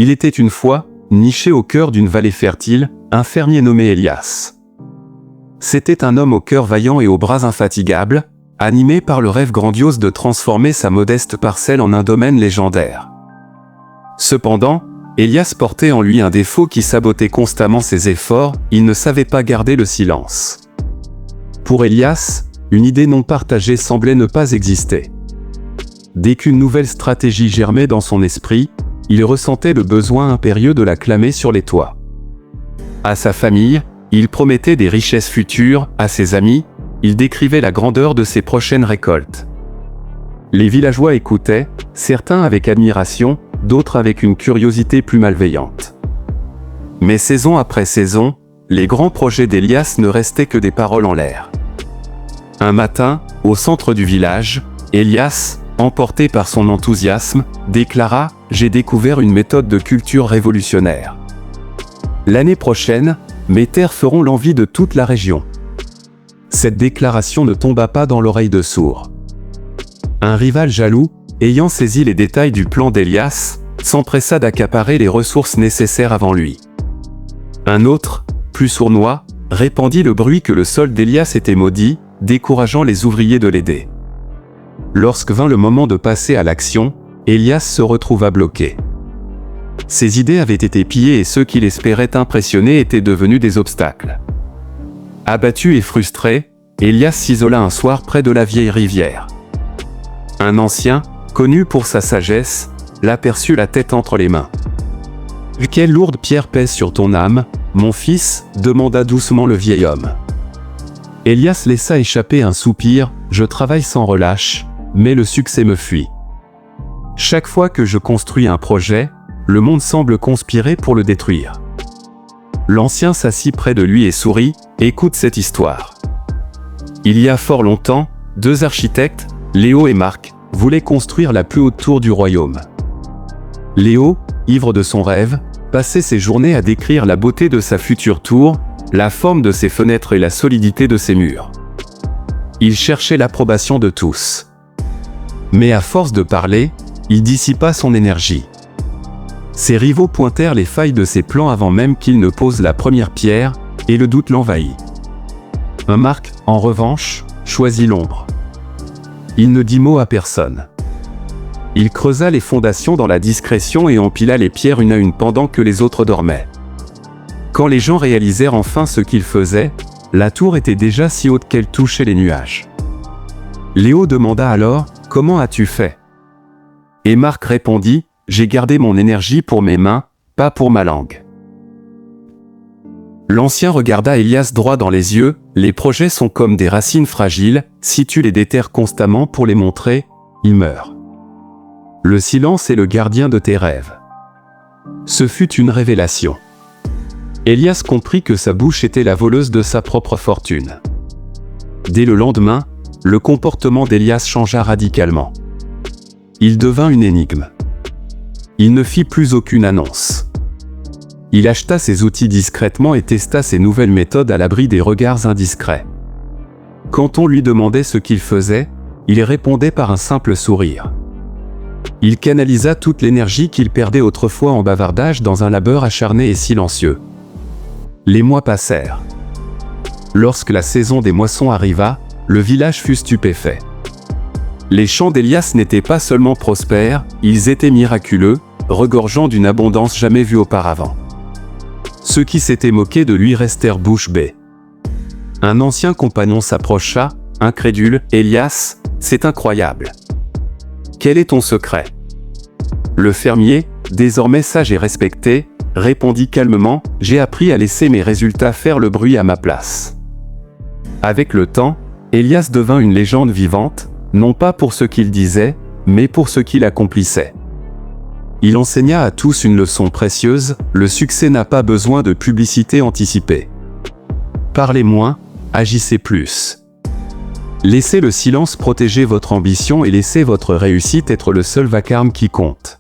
Il était une fois, niché au cœur d'une vallée fertile, un fermier nommé Elias. C'était un homme au cœur vaillant et aux bras infatigables, animé par le rêve grandiose de transformer sa modeste parcelle en un domaine légendaire. Cependant, Elias portait en lui un défaut qui sabotait constamment ses efforts, il ne savait pas garder le silence. Pour Elias, une idée non partagée semblait ne pas exister. Dès qu'une nouvelle stratégie germait dans son esprit, il ressentait le besoin impérieux de la clamer sur les toits. À sa famille, il promettait des richesses futures, à ses amis, il décrivait la grandeur de ses prochaines récoltes. Les villageois écoutaient, certains avec admiration, d'autres avec une curiosité plus malveillante. Mais saison après saison, les grands projets d'Elias ne restaient que des paroles en l'air. Un matin, au centre du village, Elias, emporté par son enthousiasme, déclara « J'ai découvert une méthode de culture révolutionnaire. L'année prochaine, mes terres feront l'envie de toute la région. » Cette déclaration ne tomba pas dans l'oreille de sourd. Un rival jaloux, ayant saisi les détails du plan d'Elias, s'empressa d'accaparer les ressources nécessaires avant lui. Un autre, plus sournois, répandit le bruit que le sol d'Elias était maudit, décourageant les ouvriers de l'aider. Lorsque vint le moment de passer à l'action, Elias se retrouva bloqué. Ses idées avaient été pillées et ceux qu'il espérait impressionner étaient devenus des obstacles. Abattu et frustré, Elias s'isola un soir près de la vieille rivière. Un ancien, connu pour sa sagesse, l'aperçut la tête entre les mains. « Quelle lourde pierre pèse sur ton âme, mon fils ?» demanda doucement le vieil homme. Elias laissa échapper un soupir, « Je travaille sans relâche, mais le succès me fuit. Chaque fois que je construis un projet, le monde semble conspirer pour le détruire. » L'ancien s'assit près de lui et sourit, « Écoute cette histoire. Il y a fort longtemps, deux architectes, Léo et Marc, voulaient construire la plus haute tour du royaume. Léo, ivre de son rêve, passait ses journées à décrire la beauté de sa future tour, la forme de ses fenêtres et la solidité de ses murs. Il cherchait l'approbation de tous. Mais à force de parler, il dissipa son énergie. Ses rivaux pointèrent les failles de ses plans avant même qu'il ne pose la première pierre, et le doute l'envahit. Marc, en revanche, choisit l'ombre. Il ne dit mot à personne. Il creusa les fondations dans la discrétion et empila les pierres une à une pendant que les autres dormaient. Quand les gens réalisèrent enfin ce qu'il faisait, la tour était déjà si haute qu'elle touchait les nuages. Léo demanda alors « Comment as-tu fait ?» Et Marc répondit « J'ai gardé mon énergie pour mes mains, pas pour ma langue. » L'ancien regarda Elias droit dans les yeux, « Les projets sont comme des racines fragiles, si tu les déterres constamment pour les montrer, ils meurent. Le silence est le gardien de tes rêves. » Ce fut une révélation. Elias comprit que sa bouche était la voleuse de sa propre fortune. Dès le lendemain, le comportement d'Elias changea radicalement. Il devint une énigme. Il ne fit plus aucune annonce. Il acheta ses outils discrètement et testa ses nouvelles méthodes à l'abri des regards indiscrets. Quand on lui demandait ce qu'il faisait, il répondait par un simple sourire. Il canalisa toute l'énergie qu'il perdait autrefois en bavardage dans un labeur acharné et silencieux. Les mois passèrent. Lorsque la saison des moissons arriva, le village fut stupéfait. Les champs d'Elias n'étaient pas seulement prospères, ils étaient miraculeux, regorgeant d'une abondance jamais vue auparavant. Ceux qui s'étaient moqués de lui restèrent bouche bée. Un ancien compagnon s'approcha, incrédule, « Elias, c'est incroyable. Quel est ton secret ?» Le fermier, désormais sage et respecté, répondit calmement, « J'ai appris à laisser mes résultats faire le bruit à ma place. » Avec le temps, Elias devint une légende vivante, non pas pour ce qu'il disait, mais pour ce qu'il accomplissait. Il enseigna à tous une leçon précieuse, le succès n'a pas besoin de publicité anticipée. Parlez moins, agissez plus. Laissez le silence protéger votre ambition et laissez votre réussite être le seul vacarme qui compte.